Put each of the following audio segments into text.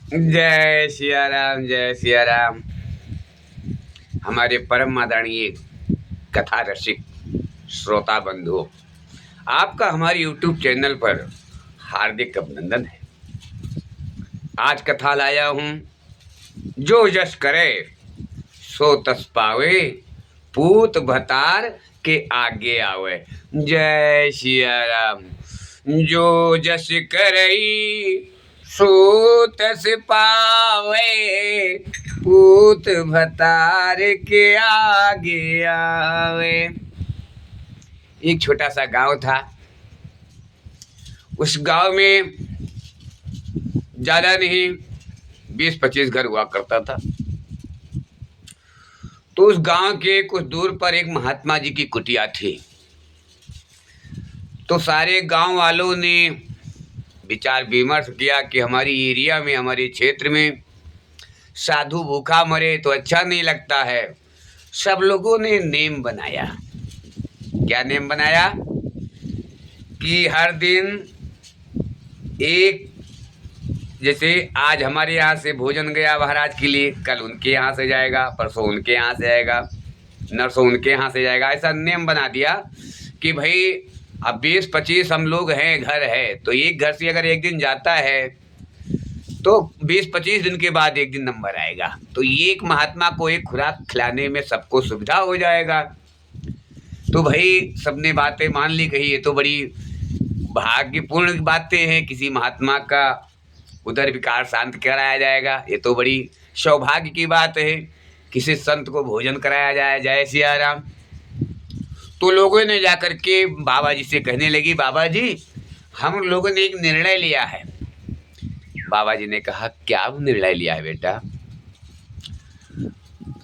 जय सिया राम, जय सिया राम। हमारे परम आदरणीय कथा रसिक श्रोता बंधुओं, आपका हमारे YouTube चैनल पर हार्दिक अभिनंदन है। आज कथा लाया हूँ, जो यश करे सो तस पावे, पूत भतार के आगे आवे। जय सिया राम। जो जस करई सो तस पावे, पूत भतार के आगे आवे। एक छोटा सा गांव था। उस गांव में ज्यादा नहीं 20-25 घर हुआ करता था। तो उस गांव के कुछ दूर पर एक महात्मा जी की कुटिया थी। तो सारे गांव वालों ने विचार विमर्श किया कि हमारी एरिया में, हमारे क्षेत्र में साधु भूखा मरे तो अच्छा नहीं लगता है। सब लोगों ने नेम बनाया। क्या नेम बनाया? कि हर दिन एक, जैसे आज हमारे यहाँ से भोजन गया महाराज के लिए, कल उनके यहाँ से जाएगा, परसों उनके यहाँ से आएगा, नरसों उनके यहाँ से जाएगा। ऐसा नेम बना दिया कि भाई अब 20-25 हम लोग हैं, घर है, तो एक घर से अगर एक दिन जाता है तो 20-25 दिन के बाद एक दिन नंबर आएगा। तो एक महात्मा को एक खुराक खिलाने में सबको सुविधा हो जाएगा। तो भाई सबने बातें मान ली। कही ये तो बड़ी भाग्यपूर्ण बातें हैं, किसी महात्मा का उधर विकार शांत कराया जाएगा, ये तो बड़ी सौभाग्य की बात है, किसी संत को भोजन कराया जाए। जय सिया राम। तो लोगों ने जाकर के बाबा जी से कहने लगी, बाबा जी हम लोगों ने एक निर्णय लिया है। बाबा जी ने कहा, क्या निर्णय लिया है बेटा?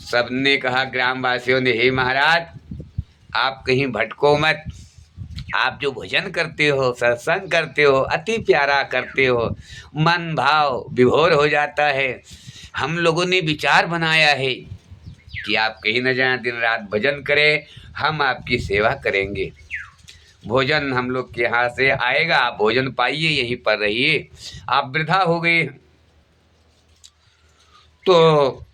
सबने कहा, ग्रामवासियों ने, हे महाराज आप कहीं भटको मत। आप जो भजन करते हो, सत्संग करते हो, अति प्यारा करते हो, मन भाव विभोर हो जाता है। हम लोगों ने विचार बनाया है कि आप कहीं न जाएं, दिन रात भजन करें, हम आपकी सेवा करेंगे। भोजन हम लोग के यहाँ से आएगा, आप भोजन पाइए, यहीं पर रहिए। आप वृद्धा हो गए। तो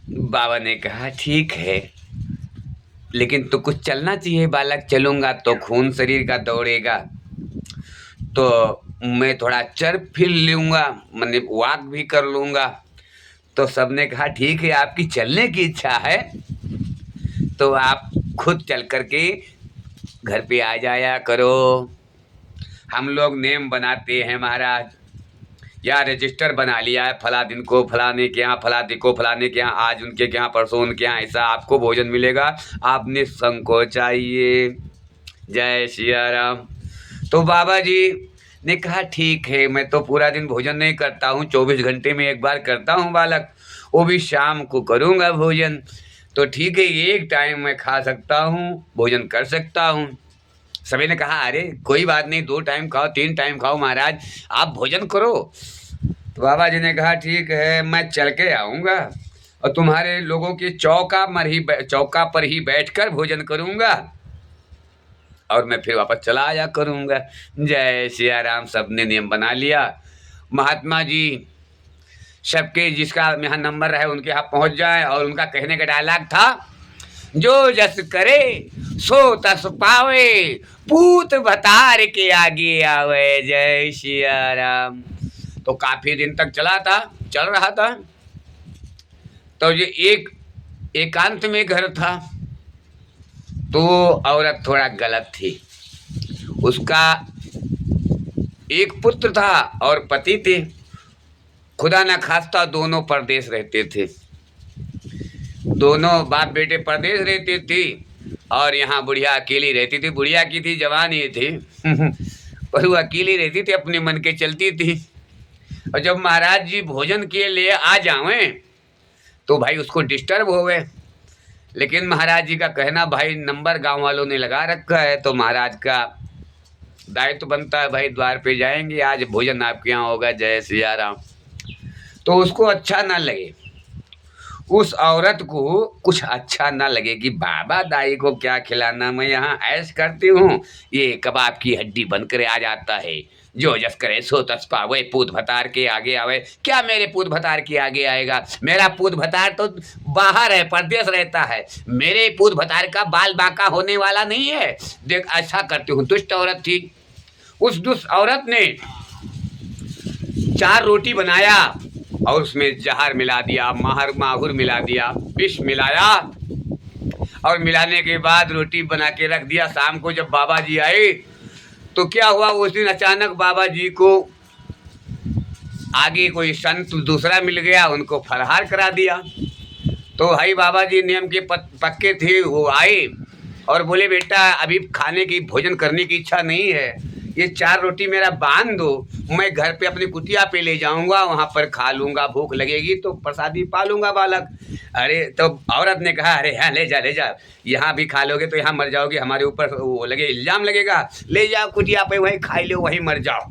बाबा ने कहा, ठीक है, लेकिन तो कुछ चलना चाहिए बालक। चलूँगा तो खून शरीर का दौड़ेगा, तो मैं थोड़ा चल फिर लूँगा, मैंने वॉक भी कर लूँगा। तो सबने कहा, ठीक है, आपकी चलने की इच्छा है तो आप खुद चल करके घर पे आ जाया करो। हम लोग नेम बनाते हैं महाराज, या रजिस्टर बना लिया है, फला दिन को फलाने के यहाँ, फला दिन को फलाने के यहाँ, आज उनके यहाँ, परसों उनके यहाँ, ऐसा आपको भोजन मिलेगा, आप निसंकोच आइए। जय सिया राम। तो बाबा जी ने कहा, ठीक है, मैं तो पूरा दिन भोजन नहीं करता हूँ, 24 घंटे में एक बार करता हूँ बालक, वो भी शाम को करूँगा भोजन। तो ठीक है, एक टाइम मैं खा सकता हूँ, भोजन कर सकता हूँ। सभी ने कहा, अरे कोई बात नहीं, 2 टाइम खाओ, 3 टाइम खाओ महाराज, आप भोजन करो। तो बाबा जी ने कहा, ठीक है, मैं चल के आऊँगा और तुम्हारे लोगों की चौका पर ही बैठकर भोजन करूँगा और मैं फिर वापस चला आया करूँगा। जय सिया राम। सबने नियम बना लिया। महात्मा जी सबके जिसका यहाँ नंबर रहे उनके यहाँ पहुँच जाए, और उनका कहने का डायलॉग था, जो जस करे सो तस पावे, पूत भतार के आगे आवे। जय सिया राम। तो काफी दिन तक चल रहा था। तो ये एक एकांत में घर था। तो औरत थोड़ा गलत थी। उसका एक पुत्र था और पति थे। खुदा न खास्ता दोनों परदेश रहते थे। दोनों बाप बेटे परदेश रहते थे और यहाँ बुढ़िया अकेली रहती थी। बुढ़िया की थी, जवान ही थी पर वो अकेली रहती थी, अपने मन के चलती थी। और जब महाराज जी भोजन के लिए आ जावे तो भाई उसको डिस्टर्ब हो गए। लेकिन महाराज जी का कहना, भाई नंबर गांव वालों ने लगा रखा है, तो महाराज का दायित्व बनता है, भाई द्वार पे जाएंगे, आज भोजन आपके यहाँ होगा। जय सिया राम। तो उसको अच्छा ना लगे, उस औरत को कुछ अच्छा ना लगे कि बाबा दाई को क्या खिलाना, मैं यहाँ ऐश करती हूँ, ये कबाब की हड्डी बनकर आ जाता है, जो जस करे सो तस पावे, पूत भतार के आगे आवे। क्या मेरे पूत भतार के आगे आएगा? मेरा पूत भतार तो बाहर है, परदेश रहता है। मेरे पूत भतार का बाल बांका होने वाला नहीं है। देख ऐसा करती हूँ। दुष्ट औरत थी। उस दुष्ट औरत ने 4 रोटी बनाया और उसमें जहर मिला दिया, माहुर मिला दिया, विष मिलाया और मिलाने के बाद रोटी बना के रख दिया। शाम को जब बाबा जी आए तो क्या हुआ, उस दिन अचानक बाबा जी को आगे कोई संत दूसरा मिल गया, उनको फलाहार करा दिया। तो भाई बाबा जी नियम के पक्के थे। वो आए और बोले बेटा अभी खाने की भोजन करने की इच्छा नहीं है, ये 4 रोटी मेरा बांध दो, मैं घर पे अपनी कुटिया पे ले जाऊंगा, वहाँ पर खा लूंगा, भूख लगेगी तो प्रसादी पा लूंगा बालक। अरे तो औरत ने कहा अरे हाँ ले जा, यहाँ भी खा लोगे तो यहाँ मर जाओगे, हमारे ऊपर वो लगे इल्ज़ाम लगेगा, ले जाओ कुटिया पे, वहीं खाई लो, वहीं मर जाओ,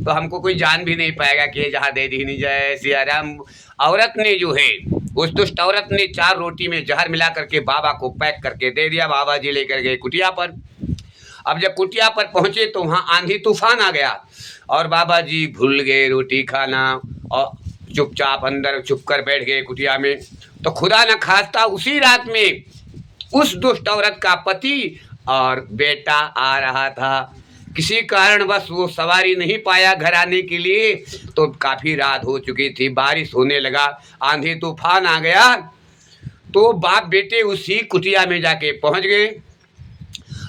तो हमको कोई जान भी नहीं पाएगा कि जहाँ दे दी नहीं जाए सिया राम। औरत ने जो है, उस दुष्ट औरत ने 4 रोटी में जहर मिला करके बाबा को पैक करके दे दिया। बाबा जी लेकर गए कुटिया पर। अब जब कुटिया पर पहुंचे तो वहाँ आंधी तूफान आ गया और बाबा जी भूल गए रोटी खाना और चुपचाप अंदर छुप कर बैठ गए कुटिया में। तो खुदा न खास्ता उसी रात में उस दुष्ट औरत का पति और बेटा आ रहा था। किसी कारणवश वो सवारी नहीं पाया घर आने के लिए, तो काफ़ी रात हो चुकी थी, बारिश होने लगा, आंधी तूफान आ गया। तो बाप बेटे उसी कुटिया में जाके पहुंच गए।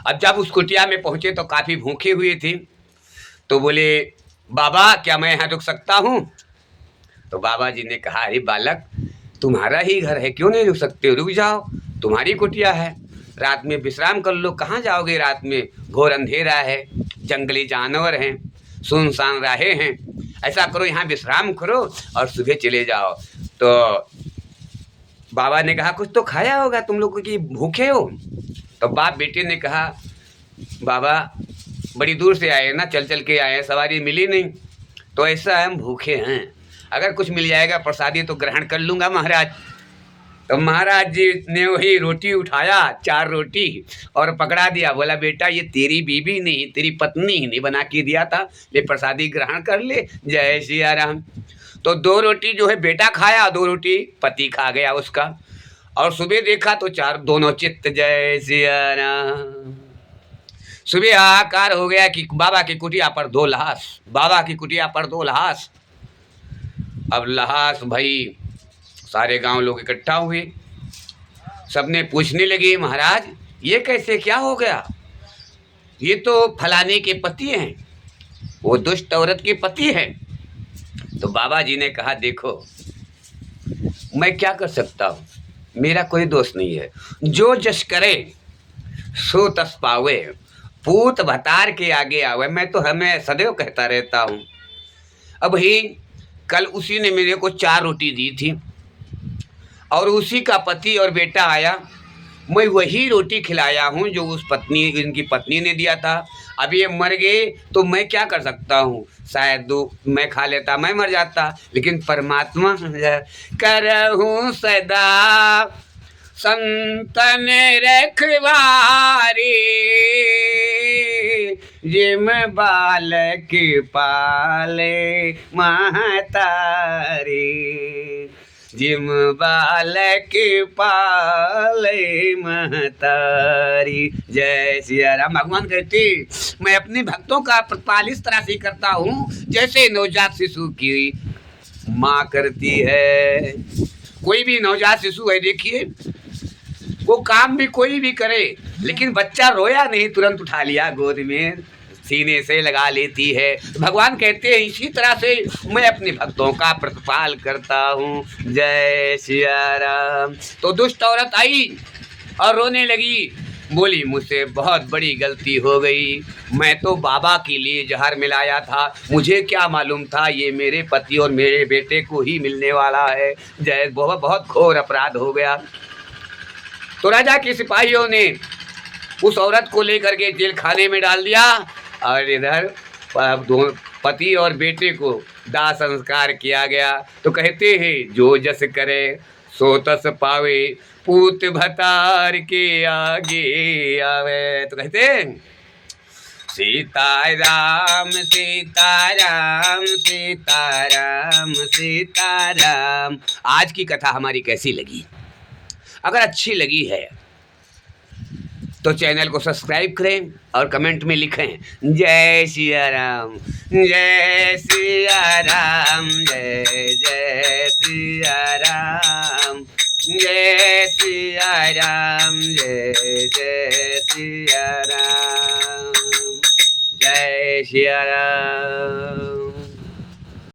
अब जब उस कुटिया में पहुंचे तो काफ़ी भूखे हुए थे। तो बोले बाबा क्या मैं यहाँ रुक सकता हूँ? तो बाबा जी ने कहा अरे बालक तुम्हारा ही घर है, क्यों नहीं रुक सकते, रुक जाओ, तुम्हारी कुटिया है, रात में विश्राम कर लो। कहाँ जाओगे रात में, घोर अंधेरा है, जंगली जानवर हैं, सुनसान राहें हैं, ऐसा करो यहाँ विश्राम करो और सुबह चले जाओ। तो बाबा ने कहा कुछ तो खाया होगा तुम लोग की भूखे हो? तो बाप बेटे ने कहा बाबा बड़ी दूर से आए ना, चल चल के आए, सवारी मिली नहीं, तो ऐसा हम भूखे हैं, अगर कुछ मिल जाएगा प्रसादी तो ग्रहण कर लूँगा महाराज। तो महाराज जी ने वही रोटी उठाया, 4 रोटी, और पकड़ा दिया, बोला बेटा ये तेरी बीबी नहीं, तेरी पत्नी ने बना के दिया था, ले प्रसादी ग्रहण कर ले, जय सिया राम। तो 2 रोटी जो है बेटा खाया, 2 रोटी पति खा गया उसका। और सुबह देखा तो 4 दोनों चित्त, जय सिया राम। सुबह हाहाकार हो गया कि बाबा की कुटिया पर 2 लाश, बाबा की कुटिया पर 2 लाश। अब लाश भाई सारे गांव लोग इकट्ठा हुए, सबने पूछने लगे महाराज ये कैसे, क्या हो गया? ये तो फलाने के पति हैं, वो दुष्ट औरत के पति हैं। तो बाबा जी ने कहा देखो मैं क्या कर सकता हूँ, मेरा कोई दोष नहीं है, जो जस करे सो तस पावे, पूत भतार के आगे आवे, मैं तो हमें सदैव कहता रहता हूँ। अब ही कल उसी ने मेरे को 4 रोटी दी थी और उसी का पति और बेटा आया, मैं वही रोटी खिलाया हूँ जो उस पत्नी, इनकी पत्नी ने दिया था। अब ये मर गए तो मैं क्या कर सकता हूँ, शायद मैं खा लेता, मैं मर जाता, लेकिन परमात्मा करहूँ सदा संतन रखवारी, जिम बालक पाले महतारी, जिम बालक पाले महतारी, जय सिया राम। भगवान कहते मैं अपने भक्तों का प्रतिपाल इस तरह से करता हूँ जैसे नवजात शिशु की माँ करती है। कोई भी नवजात शिशु है देखिए, वो काम भी कोई भी करे, लेकिन बच्चा रोया नहीं तुरंत उठा लिया गोद में, सीने से लगा लेती है। भगवान कहते हैं इसी तरह से मैं अपने भक्तों का प्रतिपाल करता हूँ, जय सिया राम। तो दुष्ट औरत आई और रोने लगी, बोली मुझसे बहुत बड़ी गलती हो गई, मैं तो बाबा के लिए जहर मिलाया था, मुझे क्या मालूम था ये मेरे पति और मेरे बेटे को ही मिलने वाला है, जय बहुत घोर अपराध हो गया। तो राजा के सिपाहियों ने उस औरत को लेकर के जेल खाने में डाल दिया और इधर पति और बेटे को दाह संस्कार किया गया। तो कहते हैं जो जस करे सो तस पावे, पूत भतार के आगे आवे। तो कहते हैं सीताराम सीताराम सीताराम सीताराम। आज की कथा हमारी कैसी लगी? अगर अच्छी लगी है तो चैनल को सब्सक्राइब करें और कमेंट में लिखें जय सिया राम, जय सिया राम, जय जय सिया राम, जय सिया राम, जय जय सिया राम, जय सिया राम।